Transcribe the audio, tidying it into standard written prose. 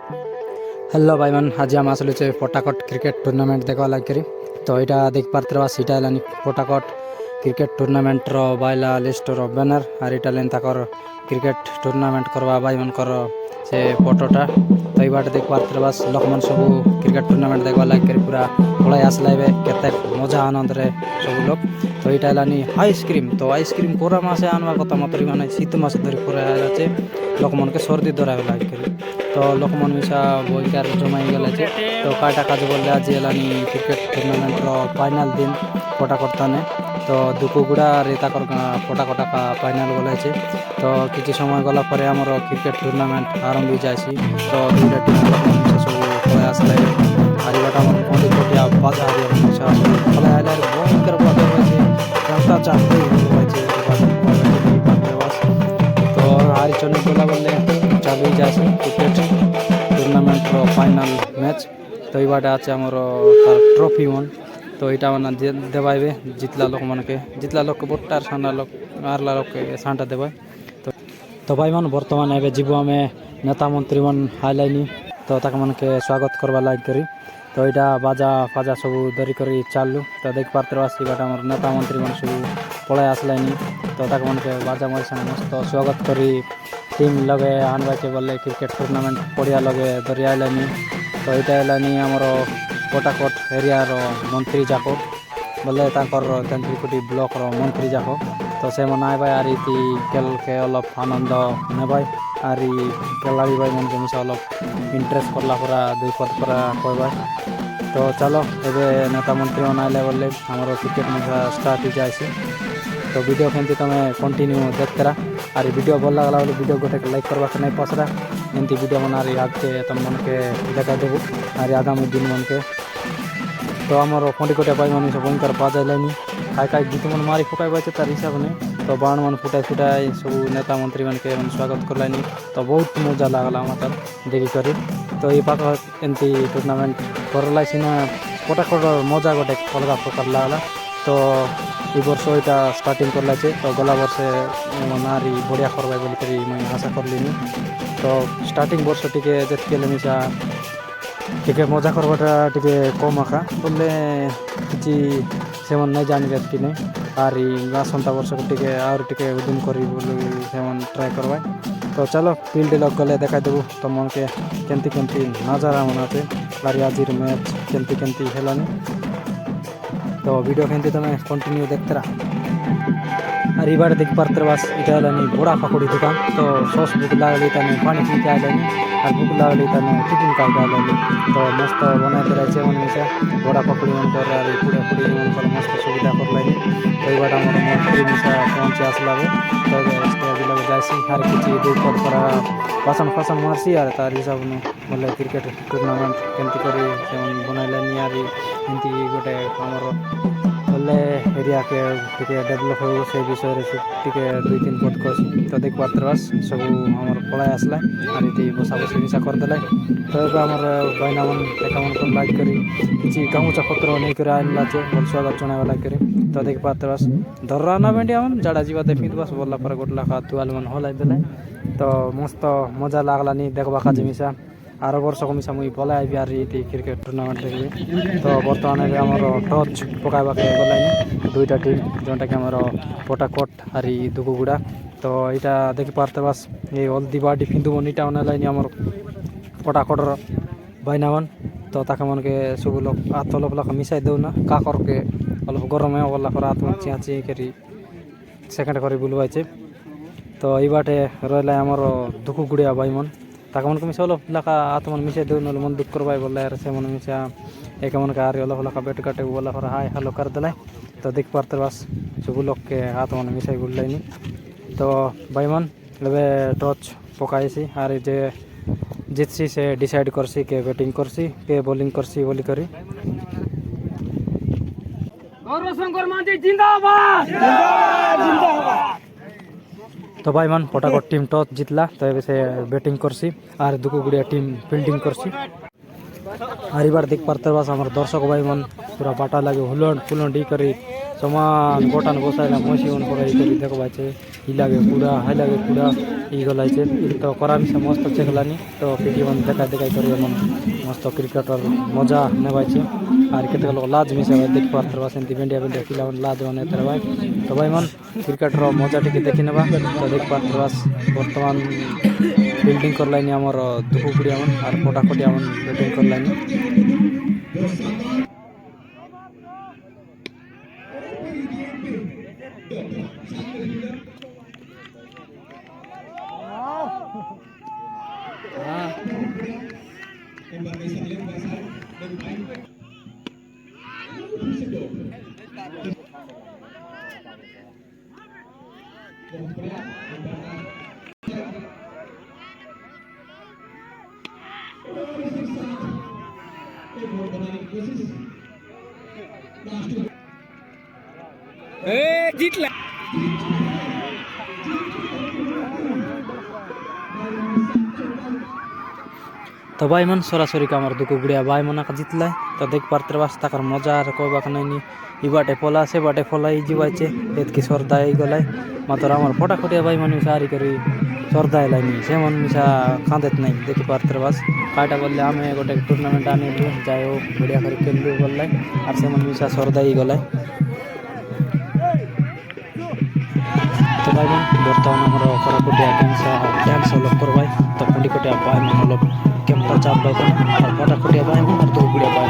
hello भाई मन आज हम आसलु पटाकट क्रिकेट टूर्नामेंट देखा लगे तो यहाँ देख पार्थ सीटा है पटाकट क्रिकेट टूर्नामेंट बाइला लिस्ट बैनर और यहाँ क्रिकेट टूर्नामेंट करवा भाई मनकर से फोटोटा तो ये बाटे देख पार्थ बस लोक मन सब क्रिकेट टूर्नामेंट देखा लगे पूरा पड़े आसलाइबे केते मजा आनंद रे सब लोग तो यहाँ है आइसक्रीम तो आइसक्रीम पूरा मासे आनवा कथा मतरी माने शीत मास धरी पूरा आछे लोक मन के सर्दी धरा लगे तो लोक मन मिसा बोलकार जमाई गले तो काटा काज बोले आज क्रिकेट टूर्नामेंट फाइनाल दिन पटाकटाने तो दुकुगुड़ा पटाकटा का फाइनाल गलाचे तो किसी समय गला आमर क्रिकेट टूर्नामेंट आरंभ हो जाए तो दुईटा टीम सब पड़े आसले हारिबाटा पंडिया बाधा भयंकर बाधा हूँ चाहते तो हारी चल गला बोले चालू जाए क्रिकेट टूर्नामेंट फाइनाल मैच तो ये बाटे आछे आमर ट्रॉफी मन तो यहाँ मैंने देवाइबे जितला लोक के बोटार साना लोक आरला लोक के साटा देवाई तो भाई मन बर्तमान एवं जीव आम नेता मंत्री मन आइलानी तो ताके मन के स्वागत करवा लाग करी तो यहाँ बाजा फाजा सब धरी करी चालू तो देख पार्थ बाट आम नेता मंत्री मन सब पड़े आसलानी तो ताके मन के बाजा मजा मस्त स्वागत करी टीम लगे आनवा के बोले क्रिकेट टूर्नामेंट पड़िया लगे धरी आइलानी तो यहाँ है आमर पटाकट एरिया मंत्री जाक बोले तेंतुलकुटी ब्लॉक मंत्री जाक तो से मन आए आरी खेल के अलग आनंद नेबाई आरी खेलाड़ी भाई मन के मिसा अलग इंटरेस्ट करला पूरा दुई पद पूरा कहबा तो चलो एबे नेता मंत्री मन आइले बोले आमर क्रिकेट मजा स्टार्ट हो जाए तो वीडियो केमती तुम कंटिन्यू देखते रहा और वीडियो भल लगला बोले वीडियो गोटे लाइक करवा के नहीं पसरा एमती वीडियो मन आगे तुम मन के देखा देबू और आगामी दिन मन के तो आमर पंडिकोटिया भाई मन सब भयंकर बाजाइलानी खाई खाई गीत मन मारी फुकाई बाजे तार हिसाब नहीं तो बाण मन फुटाई सब नेता मंत्री मन के स्वागत करलानी तो बहुत मजा लगला मतलब देखी करी तो ये पाक एमती टूर्नामेंट करलाई सीना पटाकट मजा गोटे अलग प्रकार लगला तो ये वर्ष यहाँ स्टार्टिंग करला तो गला वर्ष नारी बढ़िया करवा बोलिक मैं आशा करली तो स्टार्टिंग वर्ष टे जितके मिसा टे मजा करवाटा टे कम आका बोले कि से नहीं जानी कि नहीं आर आसंता वर्ष को टे आर टे उद्यम करी ट्राए करवा तो चलो फील्ड लग गले देखा देबू तुम मन के केमती केमती नजारा मनाते आर आज मैच केमती केमती हेलानी तो वीडियो केमती तुम कंटिन्यू देखते रहा और ये देख पार्थ बस इतना बड़ा पकड़ी दुकान तो सॉस बुक लागली तने पानी पी के आइलानी और बुक लागली तने टिफिन का आइलानी तो मस्त बनाते रहे मन मिसा बड़ा पकड़ी मन कर पूरा पूरी मन कर मस्त सुविधा कर लानी तो ये आम मंत्री मिसा पहुँची आसला तो स्टेज लगे जासी हर किसी दुई पद पर पासन फासन मारसी और तार हिसाब ने बोले क्रिकेट टूर्नामेंट केमती कर बनैलानी और एमती गोटे आमर बोले एरिया के टे डेभलप हो से विषय टे दुई तीन पद कसी तो देख पार्थ बस सब आमर पढ़ाई आसला और ये बसा बसी मिसा करदे तो ये आमर बहना मन एका मन को लाइक करी किसी गामुचा पत्र नहीं कर आनला भल स्वागत जनावा लाइक करी तो देख पार्थ बस धररा ना भेंडिया मन जाड़ा जीवा देखी बस बोला पर गोटला खा तुआल मन हलाई देला तो मस्त मजा लागलानी देखवा का मिसा आर वर्ष को मिसा मुई पला आर ये क्रिकेट टूर्नामेंट देखी तो बर्तमान आमर टच पकाइबा गलानी दुईटा टीम जोटा कि आमर पटाकट और दुकुगुड़ा तो यहाँ देखी पार्थ बस ये हल्दी बाटी फिंदु मन इटा अनालानी आमर पटाकटर बैना मन तो ताके मन के सब लोग हाथ अलग मिसाई दौना का करके अलग गरम है वाला हाथ मन चिया ची करी सेकेंड कर बुलवाइचे तो ये बाटे रहा आमर दुकुगुड़िया भाई मन ताके मन को मिसा अलग लका हाथ मन मिसाई दौ ना मन दुख करवाई बोले से मन मिसा एक मन के आर अलग लका बेट काटे बोला हाय हेलो कर दिलाई तो देख पार्थ बस सब लोग के हाथ मन मिसाई बुलाइनी तो भाई मन एबे टच पकाईसी और जे जितसी से डिसाइड करसी के बैटिंग करसी के बॉलिंग करसी बोली करी तो भाई मन पटाकट टीम टॉस जितला तो ये से बैटिंग करसी और दुकुगुड़िया टीम फील्डिंग करसी और बार देख पार्थ बस आम दर्शक भाई मन पूरा बाटा लगे हुलन फुलन डी करी সমান গোটান বসাইলাম মশি মন করে দেখো বাচ্চা ই লাগে কুড়া হাই লাগে কুড়া ই গলাইছে তো করা মিশে মস্ত চেখলানি তো পিটি মন দেখাই করে এমন মস্ত ক্রিকেটর মজা নেবাইছে আর কেতে লোক লাজ মিশে দেখি পারবা সেমতি বেন্ডিয়া পিলামান লাজ মানে ভাই তো ভাই মন ক্রিকেটর মজা টিকে দেখি নেবা তো দেখি পারবা বর্তমান বিল্ডিং করলাইনি আমার দুপুকুড়ি এমন আর ফটাফটি এমন বিল্ডিং করলাইনি জিতলা তো ভাই মান সরাসরি আমার দুকু গুড়িয়া ভাই মনে জিতলাই তো দেখ পারতে বাস থাকার মজা আর কইবাক নাইনি ই বাটে ফলা সে বাটে ফলাই জিবাইছে এতকি সর্দাই গলাই মাত্র আমার ফটাফটিয়া ভাই মানে সারি করি সর্দাই লাইনি সেমন মিশা কাঁদেত নাই দেখি পারতে বাস কাটা বললে আমি গোটে টুর্নামেন্ট আনিলু যাই হোক বড়িয়া করে খেললু বললাই আর সেমন মিশা সর্দাই গলাই তো ভাই বর্তমান আমার ফটাফটিয়া ড্যান্স হল করবাই তো ফটিকটিয়া ভাই মানে হল কেমটা চাপ পাইতাম আর ফটাফটিয়া ভাই আর দুগুড়িয়া ভাই